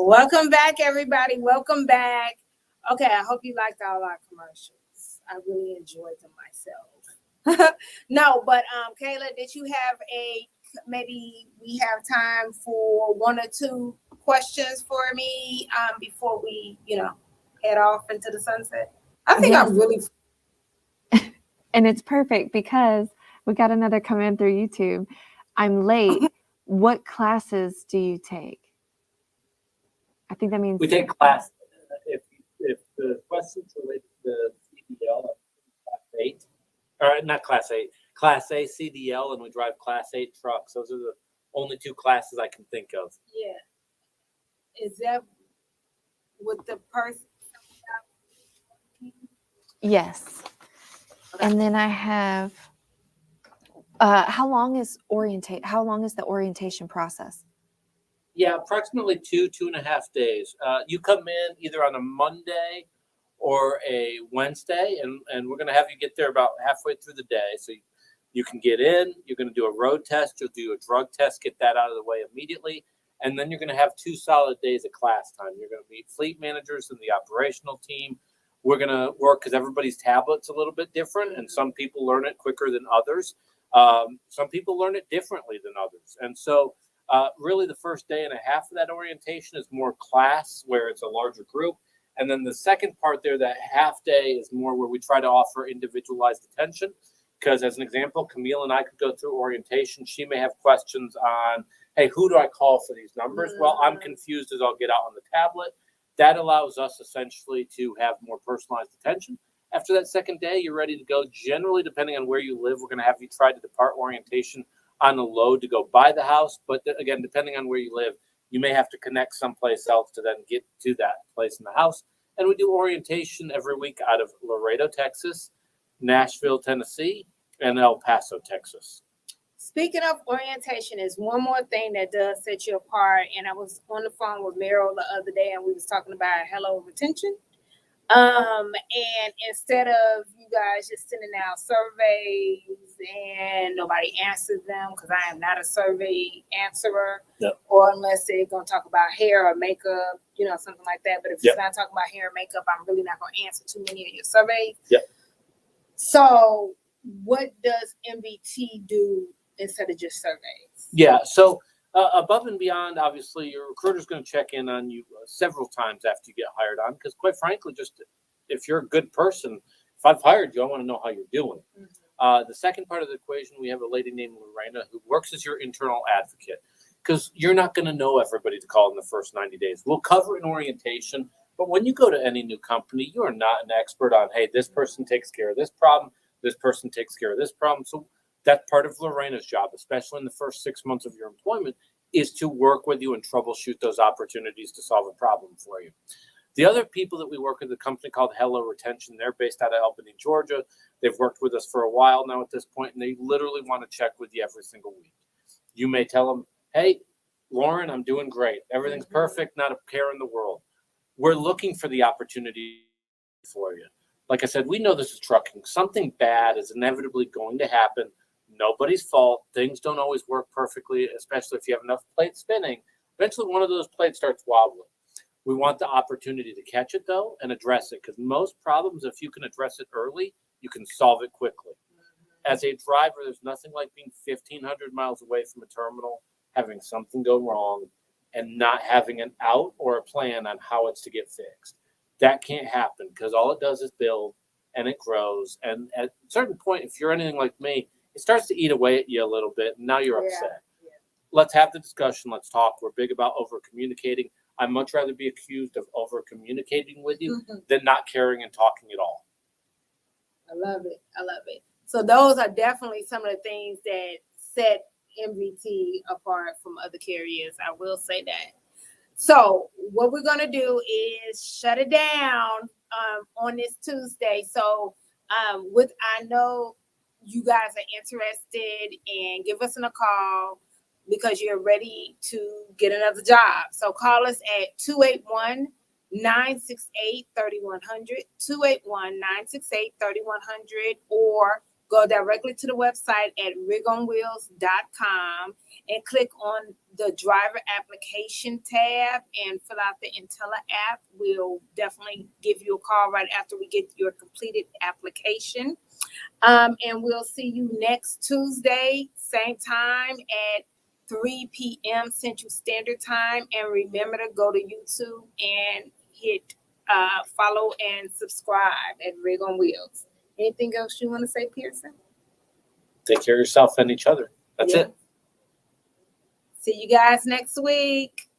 Welcome back, everybody. Welcome back. Okay, I hope you liked all our commercials. I really enjoyed them myself. No, but Kayla, did you have maybe we have time for one or two questions for me before we, head off into the sunset? I think Yes. I'm really And it's perfect because we got another comment through YouTube. I'm late. What classes do you take? I think that means We take class. If the questions relate to CDL, class 8, or not class 8, class A CDL, and we drive class 8 trucks. Those are the only two classes I can think of. Yeah. Is that with the person? yes. And then I have how long is the orientation process? Yeah, approximately 2.5 days. You come in either on a Monday or a Wednesday, and we're going to have you get there about halfway through the day. So you can get in, you're going to do a road test, you'll do a drug test, get that out of the way immediately. And then you're going to have 2 solid days of class time. You're going to meet fleet managers and the operational team. We're going to work because everybody's tablet's a little bit different, and some people learn it quicker than others. Some people learn it differently than others. And so really the first day and a half of that orientation is more class, where it's a larger group. And then the second part there, that half day, is more where we try to offer individualized attention. Because as an example, Kameel and I could go through orientation. She may have questions on, hey, who do I call for these numbers? Well, I'm confused as I'll get out on the tablet. That allows us essentially to have more personalized attention. After that second day, you're ready to go. Generally, depending on where you live, we're going to have you try to depart orientation on a load to go by the house. But again, depending on where you live, you may have to connect someplace else to then get to that place in the house. And we do orientation every week out of Laredo, Texas, Nashville, Tennessee, and El Paso, Texas. Speaking of orientation, is one more thing that does set you apart. And I was on the phone with Meryl the other day, and we was talking about hello retention. And instead of you guys just sending out surveys and nobody answers them, because I am not a survey answerer, or unless they're going to talk about hair or makeup, something like that. But if it's not talking about hair or makeup, I'm really not going to answer too many of your surveys. So what does MVT do instead of just surveys? Yeah, so above and beyond, obviously, your recruiter's going to check in on you several times after you get hired on, because quite frankly, just if you're a good person, if I've hired you, I want to know how you're doing. The second part of the equation, we have a lady named Lorena who works as your internal advocate, because you're not going to know everybody to call in the first 90 days. We'll cover an orientation, but when you go to any new company, you are not an expert on, hey, this person takes care of this problem, this person takes care of this problem. So that's part of Lorena's job, especially in the first 6 months of your employment, is to work with you and troubleshoot those opportunities to solve a problem for you. The other people that we work with, a company called Hello Retention, they're based out of Albany, Georgia. They've worked with us for a while now at this point, and they literally want to check with you every single week. You may tell them, hey, Lauren, I'm doing great. Everything's perfect, not a care in the world. We're looking for the opportunity for you. Like I said, we know this is trucking. Something bad is inevitably going to happen. Nobody's fault. Things don't always work perfectly, especially if you have enough plates spinning. Eventually, one of those plates starts wobbling. We want the opportunity to catch it, though, and address it, because most problems, if you can address it early, you can solve it quickly. As a driver, there's nothing like being 1,500 miles away from a terminal, having something go wrong, and not having an out or a plan on how it's to get fixed. That can't happen, because all it does is build, and it grows. And at a certain point, if you're anything like me, it starts to eat away at you a little bit, and now you're upset. Let's have the discussion. Let's talk. We're big about over-communicating. I'd much rather be accused of over-communicating with you than not caring and talking at all. I love it. I love it. So those are definitely some of the things that set MVT apart from other carriers. I will say that. So what we're going to do is shut it down on this Tuesday. So I know you guys are interested, and give us a call because you're ready to get another job. So call us at 281-968-3100, 281-968-3100, or go directly to the website at rigonwheels.com and click on the driver application tab and fill out the Intella app. We'll definitely give you a call right after we get your completed application. And we'll see you next Tuesday, same time at 3 p.m. Central Standard Time. And remember to go to YouTube and hit follow and subscribe at Rig on Wheels. Anything else you want to say, Pierson? Take care of yourself and each other. That's it. See you guys next week.